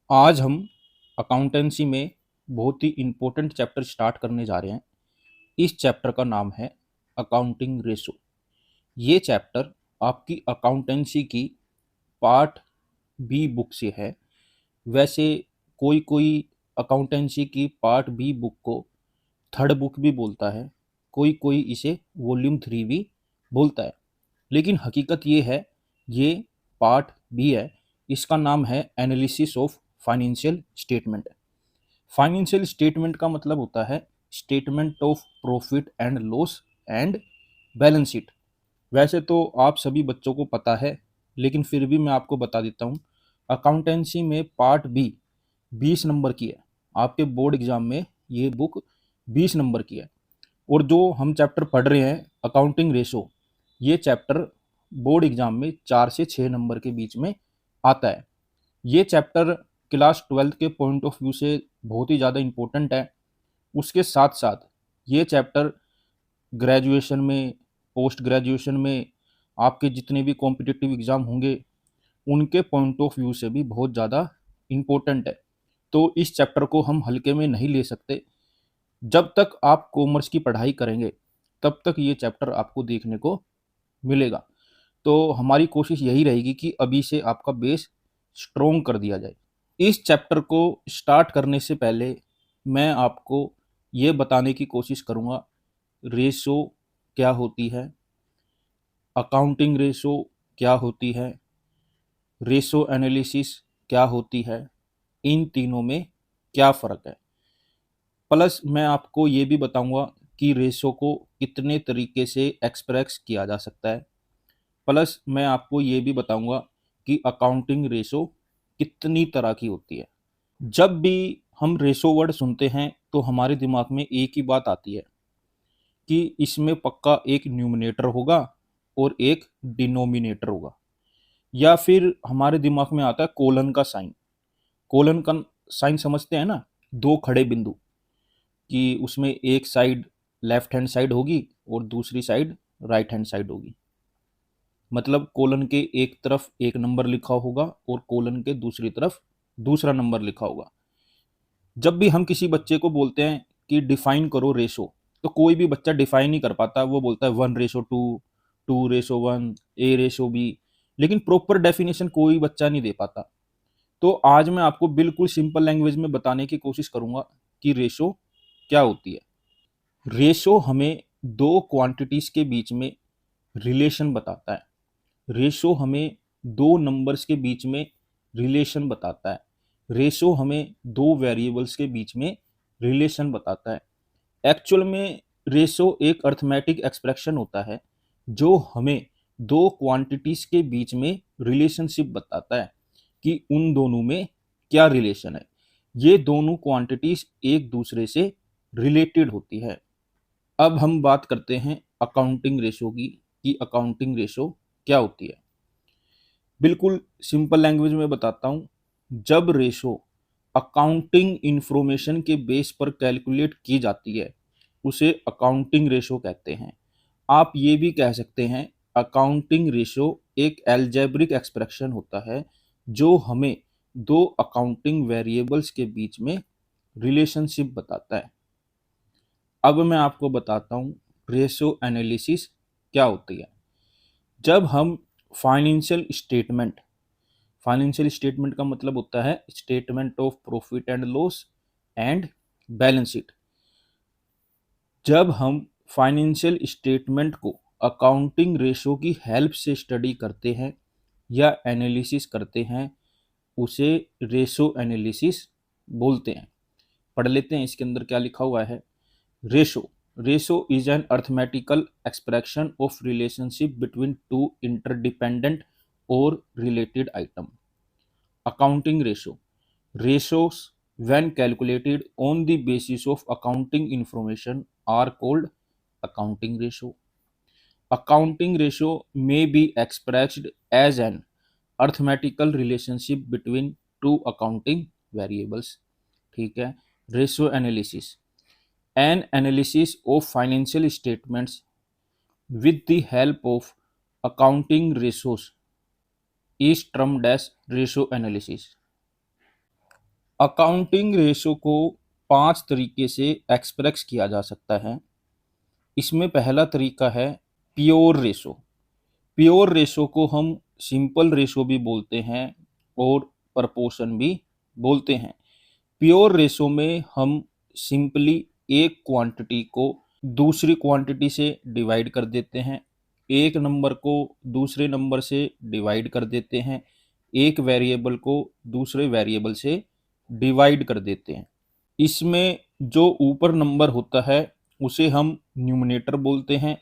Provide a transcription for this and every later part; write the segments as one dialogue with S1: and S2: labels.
S1: आज हम अकाउंटेंसी में बहुत ही इम्पोर्टेंट चैप्टर स्टार्ट करने जा रहे हैं। इस चैप्टर का नाम है अकाउंटिंग रेशो। ये चैप्टर आपकी अकाउंटेंसी की पार्ट बी बुक से है। वैसे कोई कोई अकाउंटेंसी की पार्ट बी बुक को थर्ड बुक भी बोलता है, कोई कोई इसे वॉल्यूम 3 भी बोलता है, लेकिन हकीकत ये है, ये पार्ट बी है। इसका नाम है analysis of financial statement. Financial statement का मतलब होता है statement of profit and loss and balance sheet. वैसे तो आप सभी बच्चों को पता है, लेकिन फिर भी मैं आपको बता देता हूँ। अकाउंटेंसी में पार्ट बी 20 नंबर की है। आपके बोर्ड एग्जाम में ये बुक 20 नंबर की है। और जो हम चैप्टर पढ़ रहे हैं अकाउंटिंग रेशो, ये चैप्टर बोर्ड एग्जाम में 4 से 6 नंबर के बीच में आता है। ये चैप्टर क्लास 12 के पॉइंट ऑफ व्यू से बहुत ही ज़्यादा इम्पोर्टेंट है। उसके साथ साथ ये चैप्टर ग्रेजुएशन में, पोस्ट ग्रेजुएशन में आपके जितने भी कॉम्पिटिटिव एग्ज़ाम होंगे उनके पॉइंट ऑफ व्यू से भी बहुत ज़्यादा इम्पोर्टेंट है। तो इस चैप्टर को हम हल्के में नहीं ले सकते। जब तक आप कॉमर्स की पढ़ाई करेंगे तब तक ये चैप्टर आपको देखने को मिलेगा। तो हमारी कोशिश यही रहेगी कि अभी से आपका बेस स्ट्रोंग कर दिया जाए। इस चैप्टर को स्टार्ट करने से पहले मैं आपको ये बताने की कोशिश करूँगा रेशो क्या होती है, अकाउंटिंग रेशो क्या होती है, रेशो एनालिसिस क्या होती है, इन तीनों में क्या फ़र्क है। प्लस मैं आपको ये भी बताऊंगा कि रेशो को कितने तरीके से एक्सप्रेस किया जा सकता है। प्लस मैं आपको ये भी बताऊंगा कि अकाउंटिंग रेशो कितनी तरह की होती है। जब भी हम रेशो वर्ड सुनते हैं तो हमारे दिमाग में एक ही बात आती है कि इसमें पक्का एक न्यूमरेटर होगा और एक डिनोमिनेटर होगा, या फिर हमारे दिमाग में आता है कोलन का साइन। कोलन का साइन समझते हैं ना, दो खड़े बिंदु, कि उसमें एक साइड लेफ्ट हैंड साइड होगी और दूसरी साइड राइट हैंड साइड होगी। मतलब कोलन के एक तरफ एक नंबर लिखा होगा और कोलन के दूसरी तरफ दूसरा नंबर लिखा होगा। जब भी हम किसी बच्चे को बोलते हैं कि डिफाइन करो रेशो, तो कोई भी बच्चा डिफाइन नहीं कर पाता। वो बोलता है 1:2, 2:1, A:B, लेकिन प्रॉपर डेफिनेशन कोई बच्चा नहीं दे पाता। तो आज मैं आपको बिल्कुल सिंपल लैंग्वेज में बताने की कोशिश करूंगा कि रेशो क्या होती है। रेशो हमें दो क्वांटिटीज के बीच में रिलेशन बताता है। रेशो हमें दो नंबर्स के बीच में रिलेशन बताता है। रेशो हमें दो वेरिएबल्स के बीच में रिलेशन बताता है। एक्चुअल में रेशो एक अर्थमेटिक एक्सप्रेशन होता है जो हमें दो क्वांटिटीज के बीच में रिलेशनशिप बताता है कि उन दोनों में क्या रिलेशन है। ये दोनों क्वांटिटीज एक दूसरे से रिलेटेड होती है। अब हम बात करते हैं अकाउंटिंग रेशो की, कि अकाउंटिंग रेशो क्या होती है। बिल्कुल सिंपल लैंग्वेज में बताता हूँ। जब रेशो अकाउंटिंग इंफॉर्मेशन के बेस पर कैलकुलेट की जाती है उसे अकाउंटिंग रेशो कहते हैं। आप ये भी कह सकते हैं अकाउंटिंग रेशो एक एल्जेब्रिक एक्सप्रेशन होता है जो हमें दो अकाउंटिंग वेरिएबल्स के बीच में रिलेशनशिप बताता है। अब मैं आपको बताता हूँ रेशो एनालिसिस क्या होती है। जब हम फाइनेंशियल स्टेटमेंट, फाइनेंशियल स्टेटमेंट का मतलब होता है statement of profit and loss and balance sheet. जब हम फाइनेंशियल स्टेटमेंट को अकाउंटिंग रेशो की हेल्प से स्टडी करते हैं या एनालिसिस करते हैं उसे रेशो एनालिसिस बोलते हैं। पढ़ लेते हैं इसके अंदर क्या लिखा हुआ है। Ratio, ratio is an arithmetical expression of relationship between two interdependent और related item. Accounting ratio. Ratios, when calculated on the basis of accounting information, are called accounting ratio. Accounting ratio may be expressed as an arithmetical relationship between two accounting variables. ठीक है। Ratio analysis, N analysis of financial statements with the help of accounting ratios is termed as ratio analysis. Accounting ratio को 5 तरीके से express किया जा सकता है। इसमें पहला तरीका है प्योर रेशो। प्योर रेशो को हम सिंपल रेशो भी बोलते हैं और प्रपोर्शन भी बोलते हैं। प्योर रेशो में हम सिंपली एक क्वांटिटी को दूसरी क्वांटिटी से डिवाइड कर देते हैं, एक नंबर को दूसरे नंबर से डिवाइड कर देते हैं, एक वेरिएबल को दूसरे वेरिएबल से डिवाइड कर देते हैं। इसमें जो ऊपर नंबर होता है उसे हम न्यूमरेटर बोलते हैं,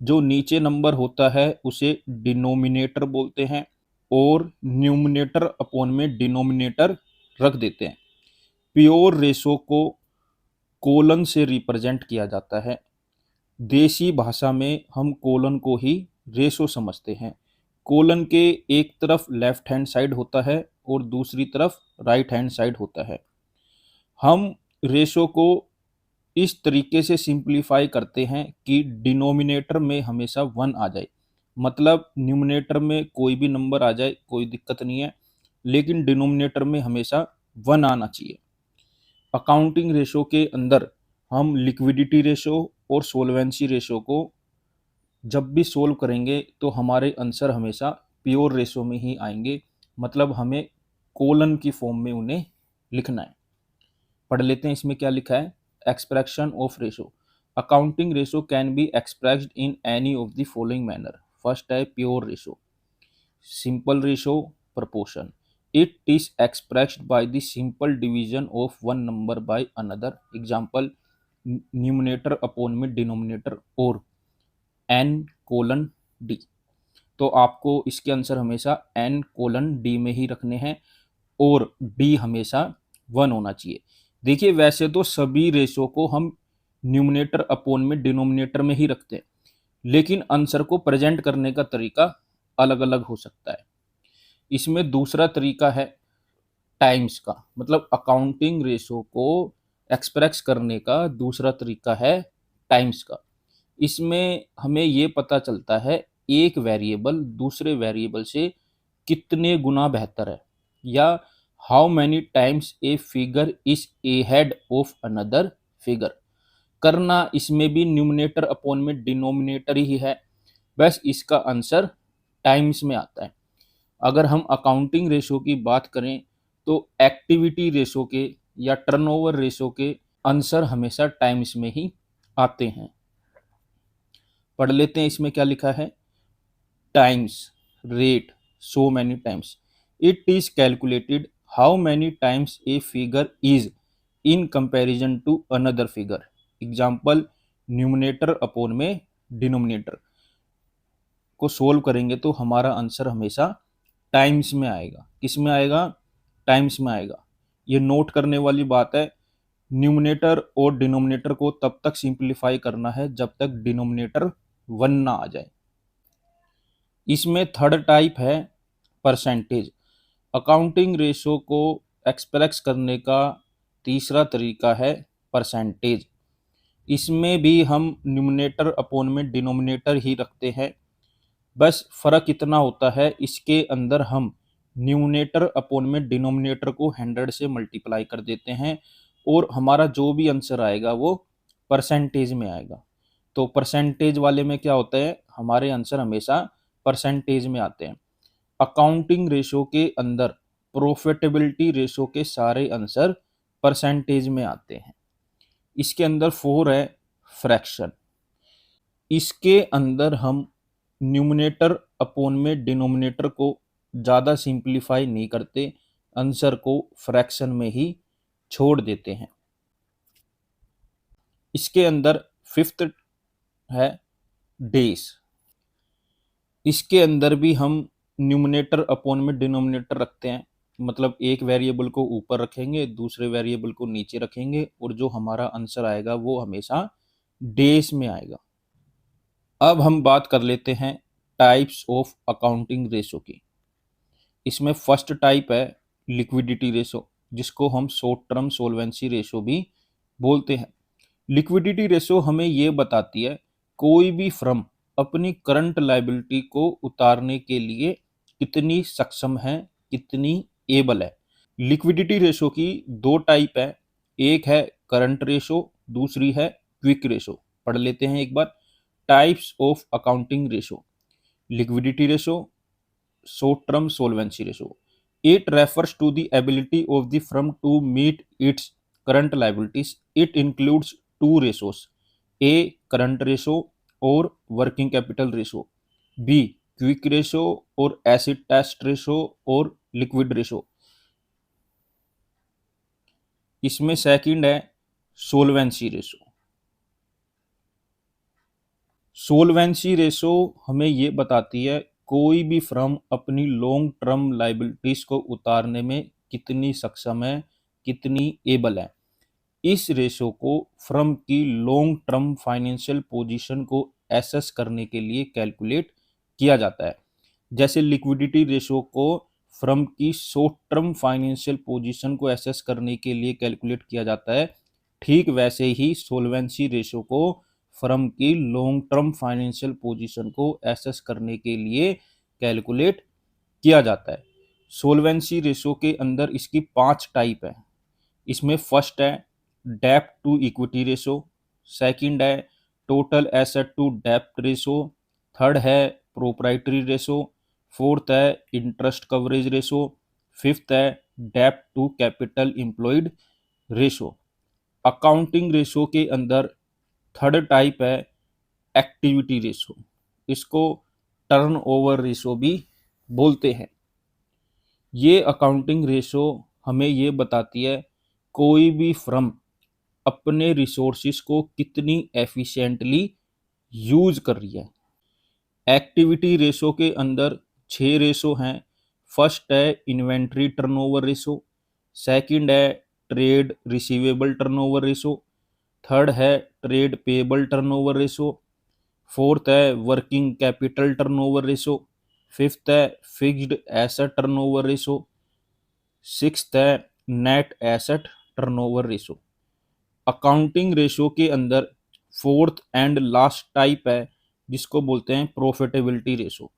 S1: जो नीचे नंबर होता है उसे डिनोमिनेटर बोलते हैं और न्यूमरेटर अपॉन में डिनोमिनेटर रख देते हैं। प्योर रेशो को कोलन से रिप्रेजेंट किया जाता है। देसी भाषा में हम कोलन को ही रेशो समझते हैं। कोलन के एक तरफ लेफ्ट हैंड साइड होता है और दूसरी तरफ राइट हैंड साइड होता है। हम रेशो को इस तरीके से सिंप्लीफाई करते हैं कि डिनोमिनेटर में हमेशा 1 आ जाए, मतलब न्यूमरेटर में कोई भी नंबर आ जाए कोई दिक्कत नहीं है, लेकिन डिनोमिनेटर में हमेशा 1 आना चाहिए। अकाउंटिंग रेशो के अंदर हम लिक्विडिटी रेशो और सोल्वेंसी रेशो को जब भी सोल्व करेंगे तो हमारे आंसर हमेशा प्योर रेशो में ही आएंगे, मतलब हमें कोलन की फॉर्म में उन्हें लिखना है। पढ़ लेते हैं इसमें क्या लिखा है। Expression of ratio. Accounting ratio can be expressed in any of the following manner. First है pure ratio, simple ratio, proportion. It is expressed by the simple division of one number by another. Example, numerator upon में denominator और n colon d। तो आपको इसके answer हमेशा n colon d में ही रखने हैं और d हमेशा 1 होना चाहिए। देखिए वैसे तो सभी रेशो को हम न्यूमरेटर अपॉन में डिनोमिनेटर में ही रखते हैं, लेकिन आंसर को प्रेजेंट करने का तरीका अलग अलग हो सकता है। इसमें दूसरा तरीका है टाइम्स का, मतलब अकाउंटिंग रेशो को एक्सप्रेस करने का दूसरा तरीका है टाइम्स का। इसमें हमें ये पता चलता है एक वेरिएबल दूसरे वेरिएबल से कितने गुना बेहतर है, या how many times a figure is ahead of another figure. करना इसमें भी न्यूमरेटर अपॉन में डिनोमिनेटर ही है, बस इसका आंसर टाइम्स में आता है। अगर हम अकाउंटिंग रेशो की बात करें तो एक्टिविटी रेशो के या टर्नओवर रेशो के आंसर हमेशा टाइम्स में ही आते हैं। पढ़ लेते हैं इसमें क्या लिखा है। Times rate so many times. It is calculated how many times a figure is in comparison to another figure. Example, numerator upon में डिनोमिनेटर को सोल्व करेंगे तो हमारा आंसर हमेशा टाइम्स में आएगा। किस में आएगा? टाइम्स में आएगा। ये नोट करने वाली बात है, न्यूमरेटर और डिनोमिनेटर को तब तक सिंप्लीफाई करना है जब तक डिनोमिनेटर 1 ना आ जाए। इसमें थर्ड टाइप है परसेंटेज। अकाउंटिंग रेशो को एक्सप्रेस करने का तीसरा तरीका है परसेंटेज। इसमें भी हम न्यूमरेटर अपॉन में डिनोमिनेटर ही रखते हैं, बस फ़र्क इतना होता है इसके अंदर हम न्यूमरेटर अपॉन में डिनोमिनेटर को 100 से मल्टीप्लाई कर देते हैं और हमारा जो भी आंसर आएगा वो परसेंटेज में आएगा। तो परसेंटेज वाले में क्या होता है, हमारे आंसर हमेशा परसेंटेज में आते हैं। अकाउंटिंग रेशो के अंदर प्रॉफिटेबिलिटी रेशो के सारे आंसर परसेंटेज में आते हैं। इसके अंदर 4 है फ्रैक्शन। इसके अंदर हम न्यूमरेटर अपॉन में डिनोमिनेटर को ज़्यादा सिंप्लीफाई नहीं करते, आंसर को फ्रैक्शन में ही छोड़ देते हैं। इसके अंदर 5th है डेज। इसके अंदर भी हम न्यूमरेटर अपॉन में डिनोमिनेटर रखते हैं, मतलब एक वेरिएबल को ऊपर रखेंगे दूसरे वेरिएबल को नीचे रखेंगे और जो हमारा आंसर आएगा वो हमेशा डेज में आएगा। अब हम बात कर लेते हैं टाइप्स ऑफ अकाउंटिंग रेशो की। इसमें फर्स्ट टाइप है लिक्विडिटी रेशो, जिसको हम शॉर्ट टर्म सोल्वेंसी रेशो भी बोलते हैं। लिक्विडिटी रेशो हमें ये बताती है कोई भी फर्म अपनी करंट लायबिलिटी को उतारने के लिए कितनी सक्षम है, कितनी एबल है। लिक्विडिटी रेशो की दो टाइप है, एक है करंट रेशो, दूसरी है क्विक रेशो। पढ़ लेते हैं एक बार। Types of accounting ratio: liquidity ratio, short term solvency ratio. It refers to the ability of the firm to meet its current liabilities. It includes two ratios: A. Current ratio or working capital ratio. B. Quick ratio or acid test ratio or liquid ratio. इसमें second है solvency ratio. Solvency ratio हमें ये बताती है कोई भी firm अपनी long term liabilities को उतारने में कितनी सक्षम है, कितनी एबल है। इस रेशो को फर्म की लॉन्ग टर्म फाइनेंशियल पोजीशन को एसेस करने के लिए कैलकुलेट किया जाता है। जैसे लिक्विडिटी रेशो को फर्म की शॉर्ट टर्म फाइनेंशियल पोजीशन को एसेस करने के लिए कैलकुलेट किया जाता है, ठीक वैसे ही सोलवेंसी रेशो को फर्म की लॉन्ग टर्म फाइनेंशियल पोजीशन को एसेस करने के लिए कैलकुलेट किया जाता है। सोलवेंसी रेशो के अंदर इसकी 5 टाइप है। इसमें फर्स्ट है डेब्ट टू इक्विटी रेशो, सेकंड है टोटल एसेट टू डेब्ट रेशो, थर्ड है प्रोप्राइटरी रेशो, फोर्थ है इंटरेस्ट कवरेज रेशो, फिफ्थ है डेब्ट to capital employed ratio. Accounting ratio के अंदर थर्ड टाइप है एक्टिविटी रेशो, इसको टर्नओवर रेशो भी बोलते हैं। ये अकाउंटिंग रेशो हमें ये बताती है कोई भी फर्म अपने रिसोर्सिस को कितनी एफिशिएंटली यूज कर रही है। एक्टिविटी रेशो के अंदर 6 रेशो हैं। फर्स्ट है इन्वेंट्री टर्नओवर रेशो, सेकंड है trade receivable turnover ratio, third है trade payable turnover ratio, fourth है working capital turnover ratio, fifth है fixed asset turnover ratio, sixth है net asset turnover ratio. Accounting ratio के अंदर fourth and last type है जिसको बोलते हैं प्रॉफिटेबिलिटी रेशो।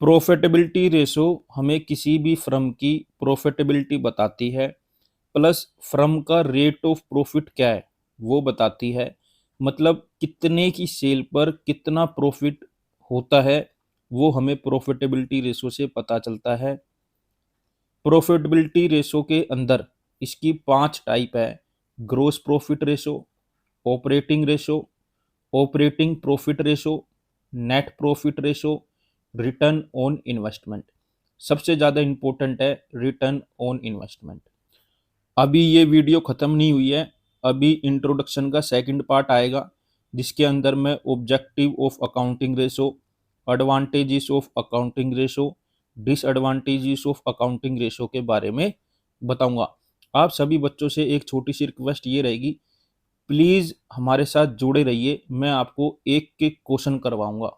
S1: प्रॉफिटेबिलिटी रेशो हमें किसी भी फर्म की प्रॉफिटेबिलिटी बताती है, प्लस फर्म का रेट ऑफ प्रॉफिट क्या है वो बताती है। मतलब कितने की सेल पर कितना प्रॉफिट होता है वो हमें प्रॉफिटेबिलिटी रेशो से पता चलता है। प्रॉफिटेबिलिटी रेशो के अंदर इसकी 5 टाइप है: gross profit ratio, operating ratio, operating profit ratio, net profit ratio, return on investment. सबसे ज़्यादा इम्पोर्टेंट है रिटर्न ऑन इन्वेस्टमेंट। अभी ये वीडियो ख़त्म नहीं हुई है, अभी इंट्रोडक्शन का सेकंड पार्ट आएगा जिसके अंदर मैं objective of accounting ratio, advantages of accounting ratio, disadvantages of accounting ratio के बारे में बताऊंगा। आप सभी बच्चों से एक छोटी सी रिक्वेस्ट ये रहेगी, प्लीज़ हमारे साथ जुड़े रहिए, मैं आपको एक एक क्वेश्चन करवाऊंगा।